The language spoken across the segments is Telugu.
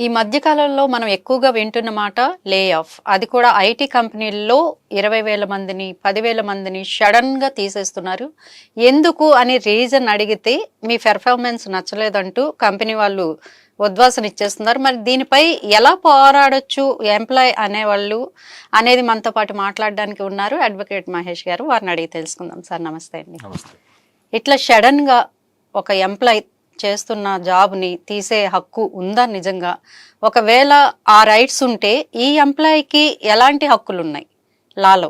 ఈ మధ్య కాలంలో మనం ఎక్కువగా వింటున్న మాట లే ఆఫ్. అది కూడా ఐటీ కంపెనీల్లో 20,000 మందిని, 10,000 మందిని సడన్‌గా తీసేస్తున్నారు. ఎందుకు అని రీజన్ అడిగితే మీ పెర్ఫార్మెన్స్ నచ్చలేదంటూ కంపెనీ వాళ్ళు ఉద్వాసన ఇచ్చేస్తున్నారు. మరి దీనిపై ఎలా పోరాడొచ్చు ఎంప్లాయ్ అనేవాళ్ళు అనేది మనతో పాటు మాట్లాడడానికి ఉన్నారు అడ్వకేట్ మహేష్ గారు. వారిని అడిగి తెలుసుకుందాం. సార్ నమస్తే అండి. నమస్తే. ఇట్లా సడన్‌గా ఒక ఎంప్లాయ్ చేస్తున్న జాబ్‌ని తీసే హక్కు ఉందా నిజంగా? ఒకవేళ ఆ రైట్స్ ఉంటే ఈ ఎంప్లాయ్‌కి ఎలాంటి హక్కులున్నాయి లాలో?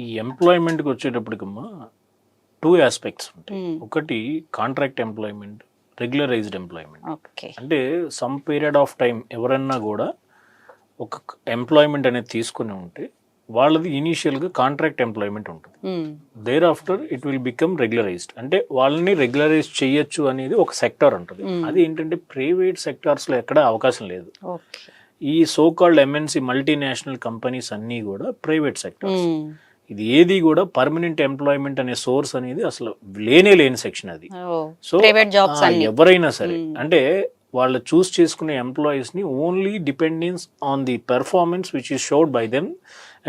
ఈ ఎంప్లాయ్మెంట్కి వచ్చేటప్పటికమ్మా 2 ఆస్పెక్ట్స్ ఉంటాయి. ఒకటి contract employment, regularized employment. Okay. అంటే సమ్ పీరియడ్ ఆఫ్ టైం ఎవరన్నా కూడా ఒక ఎంప్లాయ్మెంట్ అనేది తీసుకుని ఉంటే వాళ్ళది ఇనీషియల్గా కాంట్రాక్ట్ ఎంప్లాయ్మెంట్ ఉంటుంది. Thereafter it will become regularized. అంటే వాళ్ళని రెగ్యులరైజ్ చేయొచ్చు అనేది ఒక సెక్టార్ ఉంటుంది. అది ఏంటంటే ప్రైవేట్ సెక్టార్స్లో ఎక్కడ అవకాశం లేదు. ఈ so called MNC multinational companies అన్నీ కూడా ప్రైవేట్ సెక్టార్స్. ఇది ఏది కూడా పర్మనెంట్ ఎంప్లాయ్మెంట్ అనే సోర్స్ అనేది అసలు లేని సెక్షన్ అది. సో ఎవరైనా సరే అంటే వాళ్ళు చూస్ చేసుకునే ఎంప్లాయీస్ని only dependence on the performance which is showed by them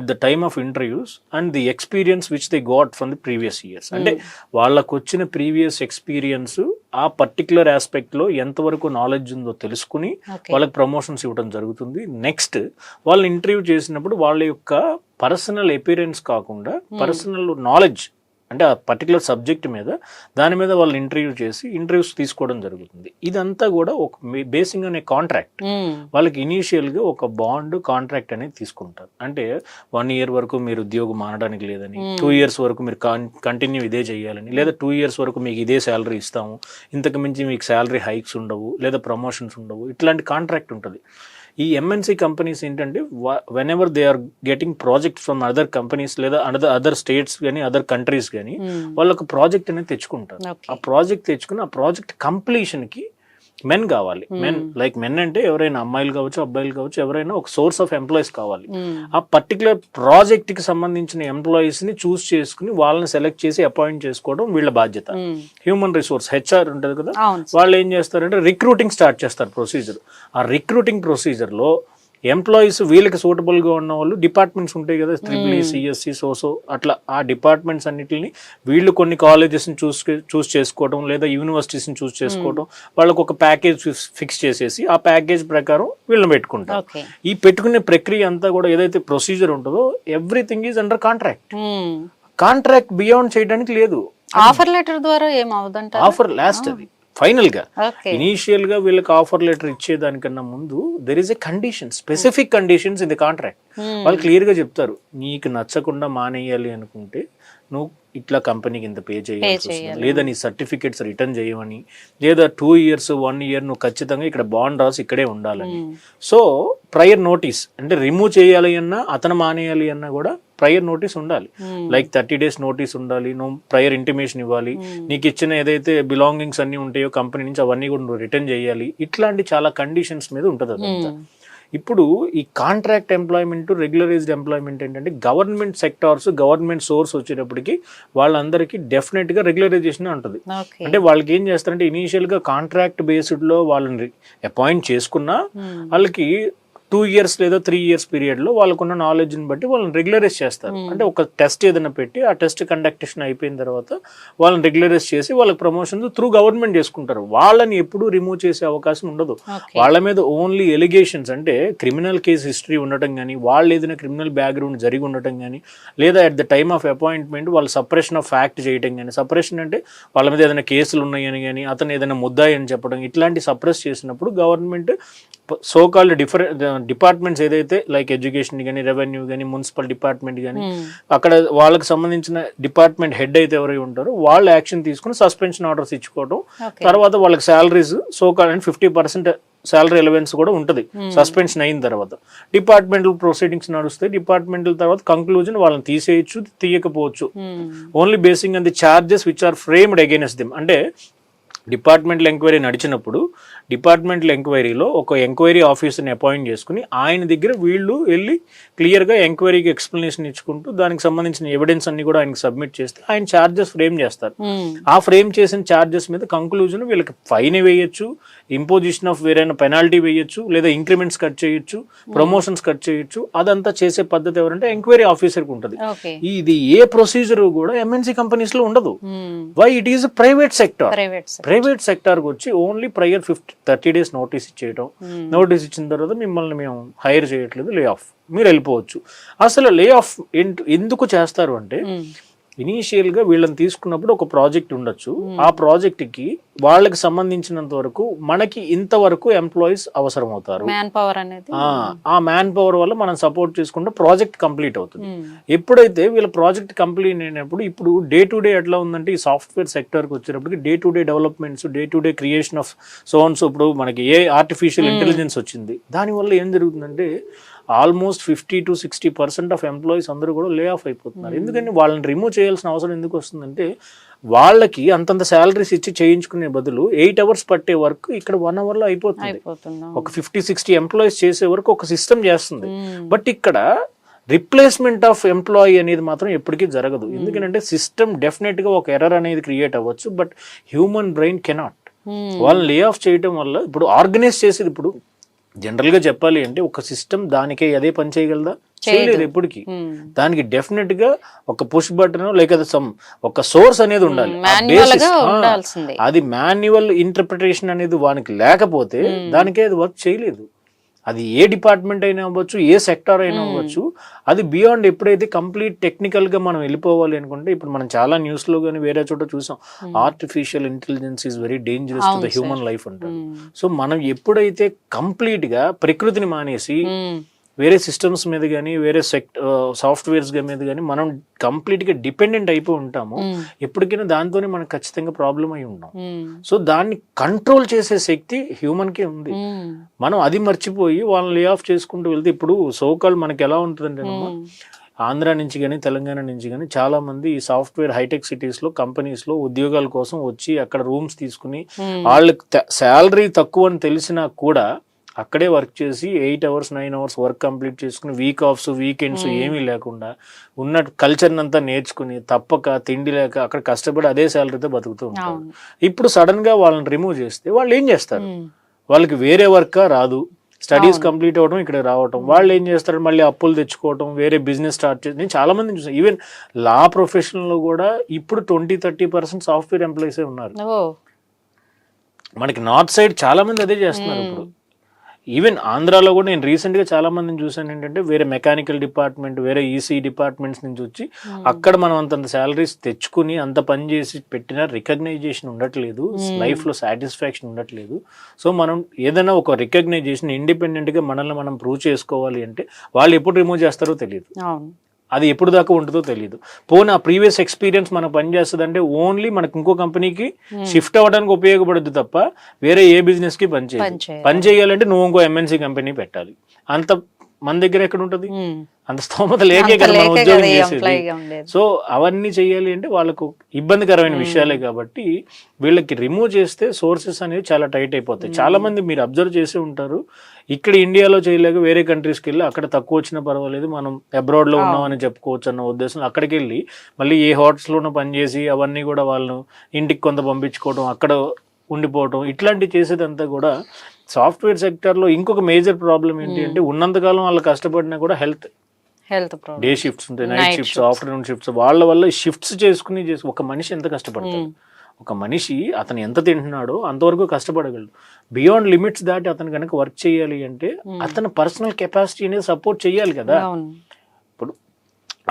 at the time of interviews and the experience which they got from the previous years. అంటే వాళ్ళకు వచ్చిన ప్రీవియస్ ఎక్స్పీరియన్స్ ఆ పర్టికులర్ ఆస్పెక్ట్లో ఎంతవరకు నాలెడ్జ్ ఉందో తెలుసుకుని వాళ్ళకి ప్రమోషన్స్ ఇవ్వడం జరుగుతుంది. నెక్స్ట్ వాళ్ళు ఇంటర్వ్యూ చేసినప్పుడు వాళ్ళ యొక్క పర్సనల్ అపియరెన్స్ కాకుండా పర్సనల్ నాలెడ్జ్ అంటే ఆ పర్టికులర్ సబ్జెక్ట్ మీద దాని మీద వాళ్ళు ఇంటర్వ్యూ చేసి ఇంటర్వ్యూస్ తీసుకోవడం జరుగుతుంది. ఇదంతా కూడా ఒక బేసింగ్ అనే కాంట్రాక్ట్. వాళ్ళకి ఇనీషియల్గా ఒక బాండ్ కాంట్రాక్ట్ అనేది తీసుకుంటారు. అంటే 1 year వరకు మీరు ఉద్యోగం మానడానికి లేదని, 2 years వరకు మీరు కంటిన్యూ ఇదే చేయాలని, లేదా 2 years వరకు మీకు ఇదే శాలరీ ఇస్తాము, ఇంతకు మించి మీకు శాలరీ హైక్స్ ఉండవు, లేదా ప్రమోషన్స్ ఉండవు, ఇట్లాంటి కాంట్రాక్ట్ ఉంటుంది. ఈ ఎంఎన్సీ కంపెనీస్ ఏంటంటే whenever they are getting projects from other companies లేదా అదర్ స్టేట్స్ కానీ అదర్ కంట్రీస్ కానీ వాళ్ళొక ప్రాజెక్ట్ అనేది తెచ్చుకుంటారు. ఆ ప్రాజెక్ట్ తెచ్చుకుని ఆ ప్రాజెక్ట్ కంప్లీషన్కి మెన్ కావాలి. మెన్ అంటే ఎవరైనా అమ్మాయిలు కావచ్చు, అబ్బాయిలు కావచ్చు, ఎవరైనా ఒక సోర్స్ ఆఫ్ ఎంప్లాయీస్ కావాలి. ఆ పర్టికులర్ ప్రాజెక్ట్ కి సంబంధించిన ఎంప్లాయీస్ ని చూస్ చేసుకుని వాళ్ళని సెలెక్ట్ చేసి అపాయింట్ చేసుకోవడం వీళ్ళ బాధ్యత. హ్యూమన్ రిసోర్స్ హెచ్ఆర్ ఉంటుంది కదా, వాళ్ళు ఏం చేస్తారంటే రిక్రూటింగ్ స్టార్ట్ చేస్తారు ప్రొసీజర్. ఆ రిక్రూటింగ్ ప్రొసీజర్ లో ఎంప్లాయీస్ వీళ్ళకి సూటబుల్గా ఉన్న వాళ్ళు డిపార్ట్మెంట్స్ ఉంటాయి కదా, ట్రిపుల్ సిఎస్సి సోసో అట్లా ఆ డిపార్ట్మెంట్స్ అన్నిటిని వీళ్ళు కొన్ని కాలేజెస్ని చూస్ చేసుకోవడం లేదా యూనివర్సిటీస్ని చూస్ చేసుకోవడం, వాళ్ళకు ఒక ప్యాకేజ్ ఫిక్స్ చేసేసి ఆ ప్యాకేజ్ ప్రకారం వీళ్ళని పెట్టుకుంటారు. ఈ పెట్టుకునే ప్రక్రియ అంతా కూడా ఏదైతే ప్రొసీజర్ ఉంటుందో everything is under contract. Contract beyond చేయడానికి లేదు. ఆఫర్ లెటర్ ద్వారా ఏమవుదంట? ఆఫర్ లాస్ట్ అది ఫైనల్ గా. ఇనీషియల్ గా వీళ్ళకి ఆఫర్ లెటర్ ఇచ్చేదానికన్నా ముందు there is a condition, specific conditions in the contract. వాళ్ళు క్లియర్ గా చెప్తారు, నీకు నచ్చకుండా మానేయాలి అనుకుంటే నువ్వు ఇట్లా కంపెనీకి ఇంత పే చేయాల్సి వస్తుంది, లేదా నీ సర్టిఫికేట్స్ రిటర్న్ చేయమని, లేదా 2 years 1 year నువ్వు ఖచ్చితంగా ఇక్కడ బాండ్ రాసి ఇక్కడే ఉండాలని. సో ప్రయర్ నోటీస్ అంటే రిమూవ్ చేయాలి అన్నా అతను మానేయాలి అన్నా కూడా ప్రయర్ నోటీస్ ఉండాలి. లైక్ 30 days నోటీస్ ఉండాలి, నువ్వు ప్రయర్ ఇంటిమేషన్ ఇవ్వాలి, నీకు ఇచ్చిన ఏదైతే బిలాంగింగ్స్ అన్ని ఉంటాయో కంపెనీ నుంచి అవన్నీ కూడా నువ్వు రిటర్న్ చేయాలి. ఇట్లాంటి చాలా కండిషన్స్ మీద ఉంటుంది అదంతా. ఇప్పుడు ఈ కాంట్రాక్ట్ ఎంప్లాయ్మెంట్, రెగ్యులరైజ్డ్ ఎంప్లాయ్మెంట్ ఏంటంటే గవర్నమెంట్ సెక్టార్స్, గవర్నమెంట్ సోర్స్ వచ్చేటప్పటికి వాళ్ళందరికీ డెఫినెట్ గా రెగ్యులరైజేషన్ ఉంటుంది. అంటే వాళ్ళకి ఏం చేస్తారంటే ఇనీషియల్ గా కాంట్రాక్ట్ బేస్డ్ లో వాళ్ళని అపాయింట్ చేసుకున్నా వాళ్ళకి 2 years లేదా 3 years పీరియడ్లో వాళ్ళకున్న నాలెడ్జ్ని బట్టి వాళ్ళని రెగ్యులరైజ్ చేస్తారు. అంటే ఒక టెస్ట్ ఏదైనా పెట్టి ఆ టెస్ట్ కండక్టేషన్ అయిపోయిన తర్వాత వాళ్ళని రెగ్యులరైజ్ చేసి వాళ్ళకి ప్రమోషన్స్ త్రూ గవర్నమెంట్ చేసుకుంటారు. వాళ్ళని ఎప్పుడూ రిమూవ్ చేసే అవకాశం ఉండదు. వాళ్ళ మీద ఓన్లీ ఎలిగేషన్స్ అంటే క్రిమినల్ కేసు హిస్టరీ ఉండటం కానీ, వాళ్ళు ఏదైనా క్రిమినల్ బ్యాక్గ్రౌండ్ జరిగి ఉండటం కానీ, లేదా at the time of appointment వాళ్ళు సపరేషన్ ఆఫ్ ఫ్యాక్ట్ చేయడం కానీ, సపరేషన్ అంటే వాళ్ళ మీద ఏదైనా కేసులు ఉన్నాయని కానీ, అతను ఏదైనా ముద్దాయి అని చెప్పడం, ఇట్లాంటి సప్రెస్ చేసినప్పుడు గవర్నమెంట్ సో కాల్డ్ డిపార్ట్మెంట్స్ ఏదైతే లైక్ ఎడ్యుకేషన్ కానీ, రెవెన్యూ కానీ, మున్సిపల్ డిపార్ట్మెంట్ కానీ, అక్కడ వాళ్ళకి సంబంధించిన డిపార్ట్మెంట్ హెడ్ అయితే ఎవరై ఉంటారో వాళ్ళు యాక్షన్ తీసుకుని సస్పెన్షన్ ఆర్డర్స్ ఇచ్చుకోవడం, తర్వాత వాళ్ళకి salaries so called 50% salary allowance కూడా ఉంటుంది సస్పెన్షన్ అయిన తర్వాత. డిపార్ట్మెంటల్ ప్రొసీడింగ్స్ నడుస్తాయి. డిపార్ట్మెంటల్ తర్వాత కంక్లూజన్ వాళ్ళని తీసేయచ్చు, తీయకపోవచ్చు. Only basing on the charges which are framed against them. అంటే డిపార్ట్మెంటల్ ఎంక్వైరీ నడిచినప్పుడు డిపార్ట్మెంటల్ ఎంక్వైరీలో ఒక ఎంక్వైరీ ఆఫీసర్ని అపాయింట్ చేసుకుని ఆయన దగ్గర వీళ్ళు వెళ్ళి క్లియర్గా ఎంక్వైరీకి ఎక్స్ప్లెనేషన్ ఇచ్చుకుంటూ దానికి సంబంధించిన ఎవిడెన్స్ అన్ని కూడా ఆయనకి సబ్మిట్ చేస్తే ఆయన ఛార్జెస్ ఫ్రేమ్ చేస్తారు. ఆ ఫ్రేమ్ చేసిన ఛార్జెస్ మీద కంక్లూజన్ వీళ్ళకి ఫైన్ వేయొచ్చు, ఇంపోజిషన్ ఆఫ్ వేరైనా పెనాల్టీ వేయొచ్చు, లేదా ఇంక్రిమెంట్స్ కట్ చేయొచ్చు, ప్రమోషన్స్ కట్ చేయొచ్చు. అదంతా చేసే పద్ధతి ఎవరంటే ఎంక్వైరీ ఆఫీసర్కి ఉంటుంది. ఇది ఏ ప్రొసీజర్ కూడా ఎంఎన్సీ కంపెనీస్ లో ఉండదు. Why it is private sector. Private సెక్టార్కి వచ్చి ఓన్లీ ప్రయర్ 30 days నోటీస్ ఇచ్చేయటం, నోటీస్ ఇచ్చిన తర్వాత మిమ్మల్ని మేము హైర్ చేయట్లేదు, లే ఆఫ్, మీరు వెళ్ళిపోవచ్చు. అసలు లే ఆఫ్ ఎందుకు చేస్తారు అంటే ఇనీషియల్ గా వీళ్ళని తీసుకున్నప్పుడు ఒక ప్రాజెక్ట్ ఉండొచ్చు, ఆ ప్రాజెక్ట్ కి వాళ్ళకి సంబంధించినంత వరకు మనకి ఇంతవరకు ఎంప్లాయీస్ అవసరం అవుతారు. ఆ మ్యాన్ పవర్ వల్ల మనం సపోర్ట్ చేసుకుంటే ప్రాజెక్ట్ కంప్లీట్ అవుతుంది. ఎప్పుడైతే వీళ్ళ ప్రాజెక్ట్ కంప్లీట్ అయినప్పుడు ఇప్పుడు డే టు డే ఎట్లా ఉందంటే ఈ సాఫ్ట్వేర్ సెక్టర్కి వచ్చేటప్పటికి day to day developments, day to day creation of sons. ఇప్పుడు మనకి ఆర్టిఫిషియల్ ఇంటెలిజెన్స్ వచ్చింది, దానివల్ల ఏం జరుగుతుందంటే ఆల్మోస్ట్ 50 to 60% ఆఫ్ ఎంప్లాయీస్ అందరూ కూడా లే ఆఫ్ అయిపోతున్నారు. ఎందుకంటే వాళ్ళని రిమూవ్ చేయాల్సిన అవసరం ఎందుకు వస్తుందంటే వాళ్ళకి అంతంత శాలరీస్ ఇచ్చి చేయించుకునే బదులు 8 hours పట్టే వర్క్ ఇక్కడ 1 hour లో అయిపోతుంది. ఒక 50-60 ఎంప్లాయీస్ చేసే వరకు ఒక సిస్టమ్ చేస్తుంది. బట్ ఇక్కడ రిప్లేస్మెంట్ ఆఫ్ ఎంప్లాయీ అనేది మాత్రం ఎప్పటికీ జరగదు. ఎందుకంటే సిస్టమ్ డెఫినెట్ గా ఒక ఎర్రర్ అనేది క్రియేట్ అవ్వచ్చు, బట్ హ్యూమన్ బ్రెయిన్ కెనాట్. వాళ్ళని లే ఆఫ్ చేయడం వల్ల ఇప్పుడు ఆర్గనైజ్ చేసేది, ఇప్పుడు జనరల్ గా చెప్పాలి అంటే ఒక సిస్టమ్ దానికే అదే పని చేయగలదా? చేయలేదు ఎప్పటికీ. దానికి డెఫినెట్ గా ఒక పుష్ బటన్ లేక ఒక సోర్స్ అనేది ఉండాలి. అది మాన్యువల్ ఇంటర్ప్రిటేషన్ అనేది వానికి లేకపోతే దానికే అది వర్క్ చేయలేదు. అది ఏ డిపార్ట్మెంట్ అయినా అవ్వచ్చు, ఏ సెక్టార్ అయినా అవ్వచ్చు. అది బియాండ్ ఎప్పుడైతే కంప్లీట్ టెక్నికల్ గా మనం వెళ్ళిపోవాలి అనుకుంటే, ఇప్పుడు మనం చాలా న్యూస్ లో కానీ వేరే చోట చూసాం, artificial intelligence is very dangerous to the human life అంటారు. సో మనం ఎప్పుడైతే కంప్లీట్ గా ప్రకృతిని మానేసి వేరే సిస్టమ్స్ మీద కానీ వేరే సాఫ్ట్వేర్స్ మీద కానీ మనం కంప్లీట్ గా డిపెండెంట్ అయిపోయి ఉంటాము, ఎప్పటికైనా దాంతోనే మనకు ఖచ్చితంగా ప్రాబ్లం అయి ఉన్నాం. సో దాన్ని కంట్రోల్ చేసే శక్తి హ్యూమన్ కే ఉంది. మనం అది మర్చిపోయి వాళ్ళని లే ఆఫ్ చేసుకుంటూ వెళ్తే ఇప్పుడు సోకాల్ మనకి ఎలా ఉంటుందంటే ఆంధ్ర నుంచి కానీ తెలంగాణ నుంచి కానీ చాలా మంది ఈ సాఫ్ట్వేర్ హైటెక్ సిటీస్ లో కంపెనీస్ లో ఉద్యోగాల కోసం వచ్చి అక్కడ రూమ్స్ తీసుకుని వాళ్ళకి శాలరీ తక్కువ అని తెలిసినా కూడా అక్కడే వర్క్ చేసి 8 hours 9 hours వర్క్ కంప్లీట్ చేసుకుని వీక్ ఆఫ్స్ వీకెండ్స్ ఏమీ లేకుండా ఉన్న కల్చర్ అంతా నేర్చుకుని తప్పక తిండి లేక అక్కడ కష్టపడి అదే శాలరీతో బతుకుతూ ఉంటారు. ఇప్పుడు సడన్ గా వాళ్ళని రిమూవ్ చేస్తే వాళ్ళు ఏం చేస్తారు? వాళ్ళకి వేరే వర్క్ రాదు, స్టడీస్ కంప్లీట్ అవ్వడం ఇక్కడ రావటం, వాళ్ళు ఏం చేస్తారు? మళ్ళీ అప్పులు తెచ్చుకోవటం, వేరే బిజినెస్ స్టార్ట్ చేసి. నేను చాలా మందిని చూసాను, ఈవెన్ లా ప్రొఫెషన్ లో కూడా ఇప్పుడు 20-30% సాఫ్ట్వేర్ ఎంప్లాయీసే ఉన్నారు. మనకి నార్త్ సైడ్ చాలా మంది అదే చేస్తున్నారు. ఇప్పుడు ఈవెన్ ఆంధ్రాలో కూడా నేను రీసెంట్గా చాలా మందిని చూసాను ఏంటంటే వేరే మెకానికల్ డిపార్ట్మెంట్, వేరే ఈసీ డిపార్ట్మెంట్స్ నుంచి వచ్చి అక్కడ మనం అంతంత శాలరీస్ తెచ్చుకుని అంత పని చేసి పెట్టిన రికగ్నైజేషన్ ఉండట్లేదు, లైఫ్లో సాటిస్ఫాక్షన్ ఉండట్లేదు. సో మనం ఏదైనా ఒక రికగ్నైజేషన్ ఇండిపెండెంట్గా మనల్ని మనం ప్రూవ్ చేసుకోవాలి అంటే వాళ్ళు ఎప్పుడు రిమూవ్ చేస్తారో తెలియదు, అది ఎప్పుడు దాకా ఉంటుందో తెలియదు. పోనీ ఆ ప్రీవియస్ ఎక్స్పీరియన్స్ మనకు పనిచేస్తుంది అంటే ఓన్లీ మనకు ఇంకో కంపెనీకి షిఫ్ట్ అవ్వడానికి ఉపయోగపడద్దు తప్ప వేరే ఏ బిజినెస్ కి పని చేయాలంటే నువ్వు ఇంకో ఎంఎన్సీ కంపెనీ పెట్టాలి. అంత మన దగ్గర ఎక్కడ ఉంటుంది? అంత స్తోమత లేకే కదా మనం ఉద్యోగం చేసేది. సో అవన్నీ చెయ్యాలి అంటే వాళ్ళకు ఇబ్బందికరమైన విషయాలే. కాబట్టి వీళ్ళకి రిమూవ్ చేస్తే సోర్సెస్ అనేవి చాలా టైట్ అయిపోతాయి. చాలా మంది మీరు అబ్జర్వ్ చేసి ఉంటారు, ఇక్కడ ఇండియాలో చేయలేక వేరే కంట్రీస్కి వెళ్ళి అక్కడ తక్కువ వచ్చినా పర్వాలేదు మనం అబ్రాడ్ లో ఉన్నామని చెప్పుకోవచ్చు అన్న ఉద్దేశం అక్కడికి వెళ్ళి మళ్ళీ ఏ హోటల్స్లోనూ పనిచేసి అవన్నీ కూడా వాళ్ళను ఇంటికి కొంత పంపించుకోవడం, అక్కడ ఉండిపోవటం, ఇట్లాంటివి చేసేదంతా కూడా సాఫ్ట్వేర్ సెక్టర్లో ఇంకొక మేజర్ ప్రాబ్లం ఏంటి అంటే ఉన్నంతకాలం వాళ్ళు కష్టపడినా కూడా హెల్త్ డే షిఫ్ట్స్ ఉంటాయి, నైట్ షిఫ్ట్స్, ఆఫ్టర్నూన్ షిఫ్ట్స్, వాళ్ళ వల్ల షిఫ్ట్స్ చేసుకుని ఒక మనిషి ఎంత కష్టపడతాడు? ఒక మనిషి అతను ఎంత తింటున్నాడో అంతవరకు కష్టపడగలడు. బియాండ్ లిమిట్స్ దాటి అతను కనుక వర్క్ చేయాలి అంటే అతని పర్సనల్ కెపాసిటీ అనేది సపోర్ట్ చేయాలి కదా. ఇప్పుడు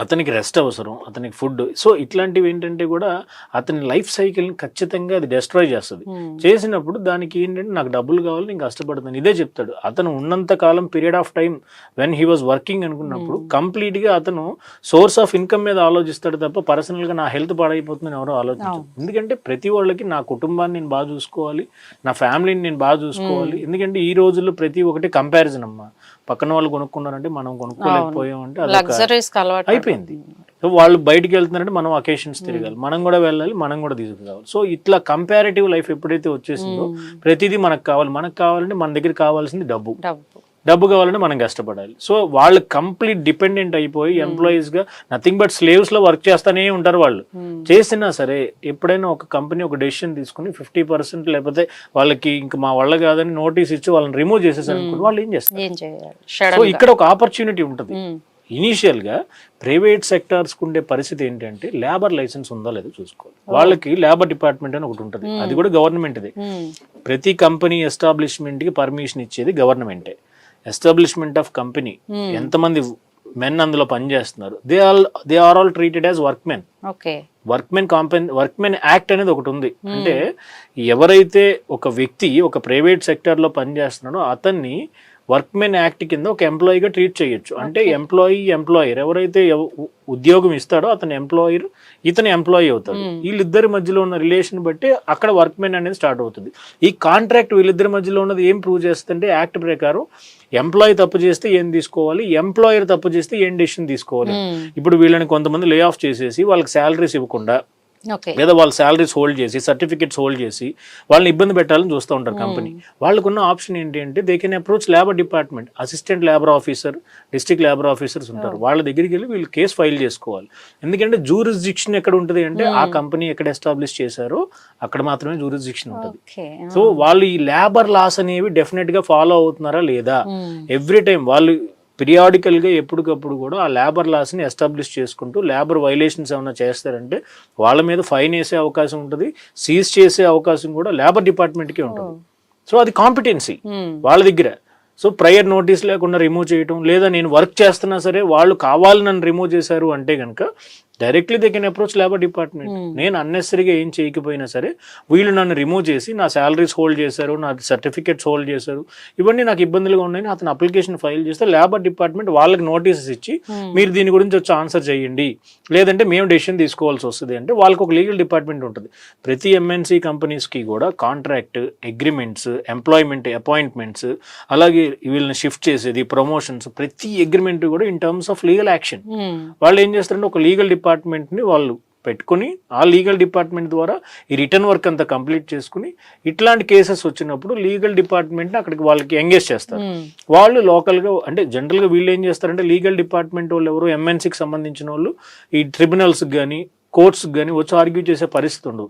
అతనికి రెస్ట్ అవసరం, అతనికి ఫుడ్. సో ఇట్లాంటివి ఏంటంటే కూడా అతని లైఫ్ సైకిల్ని ఖచ్చితంగా అది డెస్ట్రాయ్ చేస్తుంది. చేసినప్పుడు దానికి ఏంటంటే నాకు డబ్బులు కావాలి, నేను కష్టపడతాను, ఇదే చెప్తాడు. అతను ఉన్నంత కాలం period of time when he was working అనుకున్నప్పుడు కంప్లీట్గా అతను సోర్స్ ఆఫ్ ఇన్కమ్ మీద ఆలోచిస్తాడు తప్ప పర్సనల్గా నా హెల్త్ పాడైపోతుందని ఎవరో ఆలోచించారు. ఎందుకంటే ప్రతి వాళ్ళకి నా కుటుంబాన్ని నేను బాగా చూసుకోవాలి, నా ఫ్యామిలీని నేను బాగా చూసుకోవాలి. ఎందుకంటే ఈ రోజుల్లో ప్రతి ఒక్కటి కంపారిజన్ అమ్మా. పక్కన వాళ్ళు కొనుక్కున్నారంటే మనం కొనుక్కోలేకపోయామంటే అది అయిపోయింది. సో వాళ్ళు బయటికి వెళ్తున్నారంటే మనం అకేషన్స్ తిరగాలి, మనం కూడా వెళ్ళాలి, మనం కూడా తీసుకురావాలి. సో ఇట్లా కంపారిటివ్ లైఫ్ ఎప్పుడైతే వచ్చేసిందో ప్రతిదీ మనకు కావాలంటే మన దగ్గర కావాల్సింది డబ్బు కావాలంటే మనం కష్టపడాలి. సో వాళ్ళు కంప్లీట్ డిపెండెంట్ అయిపోయి ఎంప్లాయీస్ గా నథింగ్ బట్ స్లేవ్స్ లో వర్క్ చేస్తానే ఉంటారు. వాళ్ళు చేసినా సరే ఎప్పుడైనా ఒక కంపెనీ ఒక డెసిషన్ తీసుకుని 50% లేకపోతే వాళ్ళకి ఇంకా మా వల్ల కాదని నోటీస్ ఇచ్చి వాళ్ళని రిమూవ్ చేసేసారు అనుకోండి, వాళ్ళు ఏం చేస్తారు? సో ఇక్కడ ఒక ఆపర్చునిటీ ఉంటుంది. ఇనీషియల్ గా ప్రైవేట్ సెక్టార్స్ ఉండే పరిస్థితి ఏంటంటే లేబర్ లైసెన్స్ ఉందా లేదో చూసుకోవాలి. వాళ్ళకి లేబర్ డిపార్ట్మెంట్ అని ఒకటి ఉంటుంది, అది కూడా గవర్నమెంట్ది. ప్రతి కంపెనీ ఎస్టాబ్లిష్మెంట్ కి పర్మిషన్ ఇచ్చేది గవర్నమెంటే. ఎస్టాబ్లిష్మెంట్ ఆఫ్ కంపెనీ ఎంతమంది మెన్ అందులో పనిచేస్తున్నారు, they are all treated as workmen. Workmen act అనేది ఒకటి ఉంది. అంటే ఎవరైతే ఒక వ్యక్తి ఒక ప్రైవేట్ సెక్టర్ లో పనిచేస్తున్నాడో అతన్ని వర్క్మెన్ యాక్ట్ కింద ఒక ఎంప్లాయీగా ట్రీట్ చేయొచ్చు. అంటే ఎంప్లాయర్ ఎవరైతే ఉద్యోగం ఇస్తాడో అతని ఎంప్లాయర్, ఇతని ఎంప్లాయీ అవుతాడు. వీళ్ళిద్దరి మధ్యలో ఉన్న రిలేషన్ బట్టి అక్కడ వర్క్మెన్ అనేది స్టార్ట్ అవుతుంది. ఈ కాంట్రాక్ట్ వీళ్ళిద్దరి మధ్యలో ఉన్నది ఏం ప్రూవ్ చేస్తుంటే యాక్ట్ ప్రకారం ఎంప్లాయీ తప్పు చేస్తే ఏం తీసుకోవాలి, ఎంప్లాయర్ తప్పు చేస్తే ఏం డెసిషన్ తీసుకోవాలి. ఇప్పుడు వీళ్ళని కొంతమంది లే ఆఫ్ చేసేసి వాళ్ళకి శాలరీస్ ఇవ్వకుండా లేదా వాళ్ళ శాలరీస్ హోల్డ్ చేసి సర్టిఫికెట్స్ హోల్డ్ చేసి వాళ్ళని ఇబ్బంది పెట్టాలని చూస్తూ ఉంటారు కంపెనీ. వాళ్ళకున్న ఆప్షన్ ఏంటి అంటే they can approach labour department, assistant labour officer, district labour officers ఉంటారు. వాళ్ళ దగ్గరికి వెళ్ళి వీళ్ళు కేసు ఫైల్ చేసుకోవాలి. ఎందుకంటే జూరిస్డిక్షన్ ఎక్కడ ఉంటుంది అంటే ఆ కంపెనీ ఎక్కడ ఎస్టాబ్లిష్ చేశారో అక్కడ మాత్రమే జూరిస్డిక్షన్ ఉంటుంది. సో వాళ్ళు ఈ లేబర్ లాస్ అనేవి డెఫినెట్ గా ఫాలో అవుతున్నారా లేదా, ఎవ్రీ టైం వాళ్ళు పీరియాడికల్ గా ఎప్పటికప్పుడు కూడా ఆ లేబర్ లాస్ ని ఎస్టాబ్లిష్ చేసుకుంటూ లేబర్ వైలేషన్స్ ఏమైనా చేస్తారంటే వాళ్ళ మీద ఫైన్ వేసే అవకాశం ఉంటుంది, సీజ్ చేసే అవకాశం కూడా లేబర్ డిపార్ట్మెంట్ కి ఉంటుంది. సో అది కాంపిటెన్సీ వాళ్ళ దగ్గర. సో ప్రయర్ నోటీస్ లేకుండా రిమూవ్ చేయటం, లేదా నేను వర్క్ చేస్తున్నా సరే వాళ్ళు కావాలి నన్ను రిమూవ్ చేశారు అంటే కనుక directly they can approach labour department. నేను అన్నెసరీగా ఏం చేయకపోయినా సరే వీళ్ళు నన్ను రిమూవ్ చేసి నా శాలరీస్ హోల్డ్ చేశారు, నా సర్టిఫికెట్స్ హోల్డ్ చేశారు, ఇవన్నీ నాకు ఇబ్బందులుగా ఉన్నాయని అతను అప్లికేషన్ ఫైల్ చేస్తే లేబర్ డిపార్ట్మెంట్ వాళ్ళకి నోటీసెస్ ఇచ్చి మీరు దీని గురించి వచ్చి ఆన్సర్ చేయండి, లేదంటే మేము డెసిషన్ తీసుకోవాల్సి వస్తుంది అంటే వాళ్ళకి ఒక లీగల్ డిపార్ట్మెంట్ ఉంటుంది. ప్రతి ఎంఎన్సీ కంపెనీస్కి కూడా కాంట్రాక్ట్ అగ్రిమెంట్స్, ఎంప్లాయ్మెంట్ అపాయింట్మెంట్స్, అలాగే వీళ్ళని షిఫ్ట్ చేసేది, ప్రమోషన్స్, ప్రతి అగ్రిమెంట్ కూడా in terms of legal action. వాళ్ళు ఏం చేస్తారంటే ఒక లీగల్ డిపార్ట్మెంట్ ని వాళ్ళు పెట్టుకుని ఆ లీగల్ డిపార్ట్మెంట్ ద్వారా ఈ రిటర్న్ వర్క్ అంతా కంప్లీట్ చేసుకుని ఇట్లాంటి కేసెస్ వచ్చినప్పుడు లీగల్ డిపార్ట్మెంట్ అక్కడికి వాళ్ళకి ఎంగేజ్ చేస్తారు. వాళ్ళు లోకల్ గా అంటే జనరల్ గా వీళ్ళు ఏం చేస్తారంటే లీగల్ డిపార్ట్మెంట్ వాళ్ళు ఎవరు ఎంఎన్సీకి సంబంధించిన వాళ్ళు ఈ ట్రిబ్యునల్స్ కానీ కోర్ట్స్ కానీ వచ్చి ఆర్గ్యూ చేసే పరిస్థితి ఉండదు.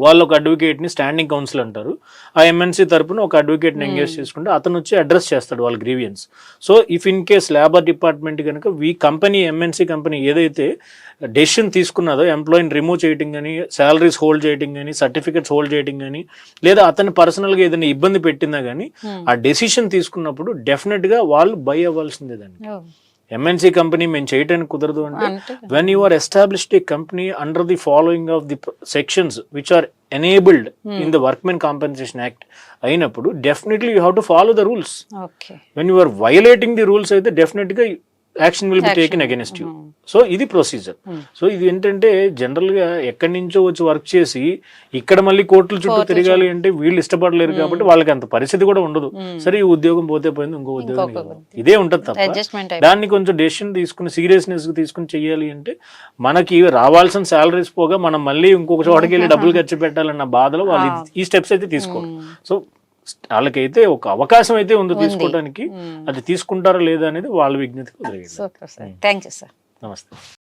వాళ్ళు ఒక అడ్వకేట్ ని స్టాండింగ్ కౌన్సిల్ అంటారు, ఆ ఎంఎన్సీ తరపున ఒక అడ్వకేట్ ని ఎంగేజ్ చేసుకుంటే అతను వచ్చి అడ్రస్ చేస్తాడు వాళ్ళ grievance. So if in case labour department కనుక ఎంఎన్సీ కంపెనీ ఏదైతే డెసిషన్ తీసుకున్నదో ఎంప్లాయీని రిమూవ్ చేయడం కానీ, శాలరీస్ హోల్డ్ చేయడం కానీ, సర్టిఫికెట్స్ హోల్డ్ చేయడం కానీ, లేదా అతను పర్సనల్ గా ఏదైనా ఇబ్బంది పెట్టినా కానీ ఆ డెసిషన్ తీసుకున్నప్పుడు డెఫినెట్ గా వాళ్ళు బై అవ్వాల్సిందే దాన్ని. ఎంఎన్సీ కంపెనీ మేము చేయడానికి కుదరదు అంటే when you are established a company under the following of the sections which are enabled in the workmen compensation act అయినప్పుడు definitely you have to follow the rules. When you are violating the rules అయితే డెఫినెట్ గా action will be taken against you. So ఇది ప్రొసీజర్. సో ఇది ఏంటంటే జనరల్ గా ఎక్కడి నుంచో వచ్చి వర్క్ చేసి ఇక్కడ మళ్ళీ కోర్టుల చుట్టూ తిరగాలి అంటే వీళ్ళు ఇష్టపడలేరు కాబట్టి వాళ్ళకి అంత పరిస్థితి కూడా ఉండదు. సరే ఈ ఉద్యోగం పోతే పోయింది, ఇంకో ఉద్యోగం ఇదే ఉంటుంది తప్ప దాన్ని కొంచెం డెసిషన్ తీసుకుని సీరియస్నెస్ తీసుకుని చెయ్యాలి అంటే మనకి రావాల్సిన శాలరీస్ పోగా మనం మళ్ళీ ఇంకొక చోటకి వెళ్ళి డబ్బులు ఖర్చు పెట్టాలన్న బాధలో వాళ్ళు ఈ స్టెప్స్ అయితే తీసుకోవాలి. సో వాళ్ళకైతే ఒక అవకాశం అయితే ఉందో తీసుకోవడానికి, అది తీసుకుంటారా లేదా అనేది వాళ్ళ విజ్ఞతకు వదిలేయండి. Thank you sir. నమస్తే.